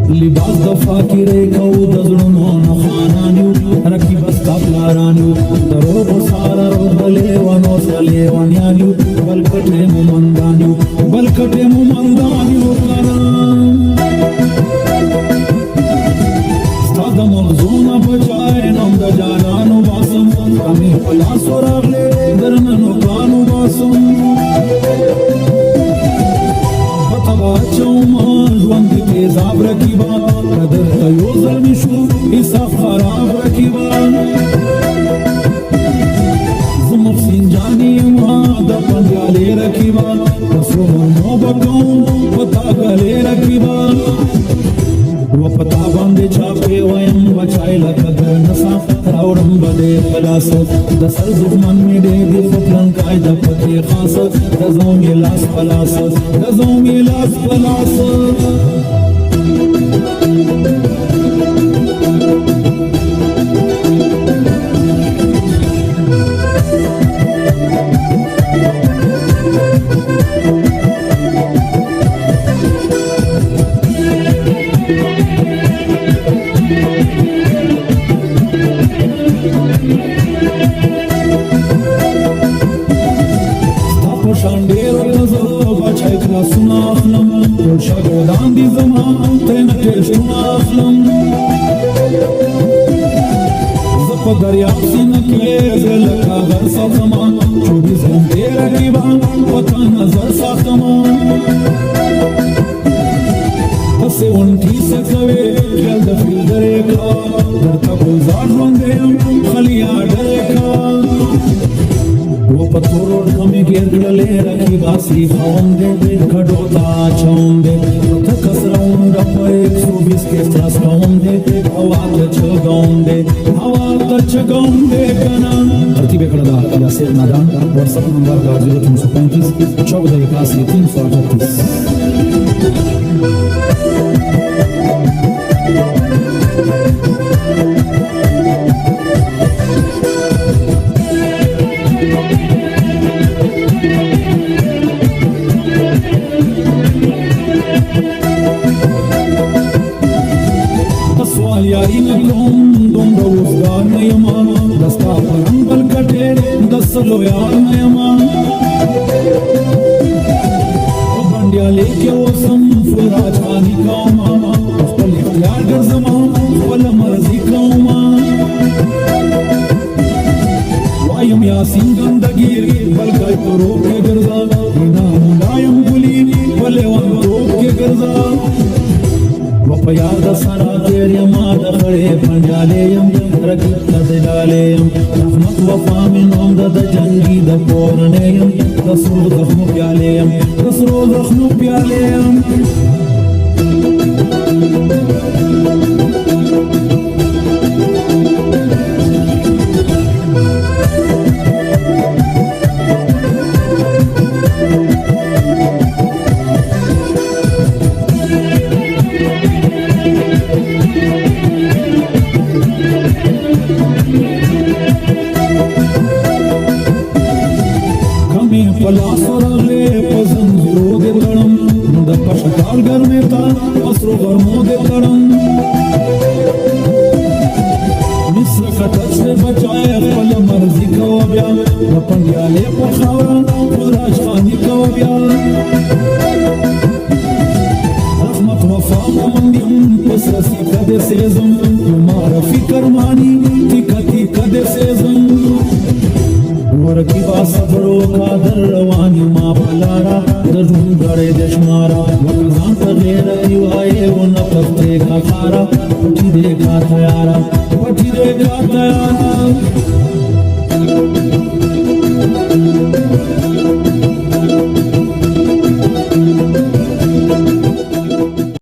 لباس د فاکرې کو د زړونو نه خانانیو رقیب ستا پلارانیو دروغ ساره روغ لیوانو سلیوانیانیو بلکټې مو مندانیو ستا د مغزونه بچای نم د جانانو باسم کمې په لاسو راغلې درنه نوکانو باسم چوما ژوند تیزاب رکیبا قدر ته یو ځل مې شو حساب خراب رکیبا زه محسن جانې یم د پنډیالې رکیبا پسو مرمو به کوم په تا ګلې رکیبا و پتا باندې چاپې وایم بچای لکه د نڅا راوړم به دې په لاس د سر دښمن مې دی د پتلنکای د پکې خاص د زوم یې لاس په لاس لاسونه اخلم ټول شاګردان دي زما ترېنه ټېسټونه اخلم زه په دریاب سینه کې زه لکه غر ساتمه 24 غنټې رقیبه په تا نظر ساتمه هسې ونټي څه کوې خیال د فیلډرې کا درته ګلزار ژوندی یم خلیا ډرې کا वो पत्थरों हमें घेर गले रखी बासी खाऊंगे खड़ो ताचूंगे थक कसराऊंगा पर 120 के साथ खाऊंगे हवा तचगाऊंगे कना धरती पे खड़ा या सिर नादान व्हाट्सएप नंबर 0335 14 यारी नगलों दोनों रोजगार नयमा दस्ता परम बल कटे दसलो यार नयमा बंडिया लेके वो सम फुल राजखानी कामा फल इख्तियार कर जमा फल मर्जी कामा वायम यासीन गंदगीर बल कर तो के गर्जा ना मुलायम गुली फले वन के गर्जा وپیاد سرا تیری ما د خړې پنډیالې یم رقیب ته د ډالې یم رحمت وفا مې نوم د جنګي د کورنۍ یم د سرو زخمو پیالې یم پلاس ورغلے پزنجرو دے تڑم د پشکال گرمے تا پسرو گرمو دے تڑم مصر کٹچ سے بچائے پل مرضی کو بیا پنڈیالے پخاورا راجخانی کو بیا رحمت وفا مومندیم پس رسی کدے سیزم یمارا فکر مانی تیکتی کدے سیزم ورکی با صبرو کا در روانی ما پلارا در جون گڑے دشمارا وکزان تا غیر دیوائے و نفتے کا خارا پٹی دے کا تیارا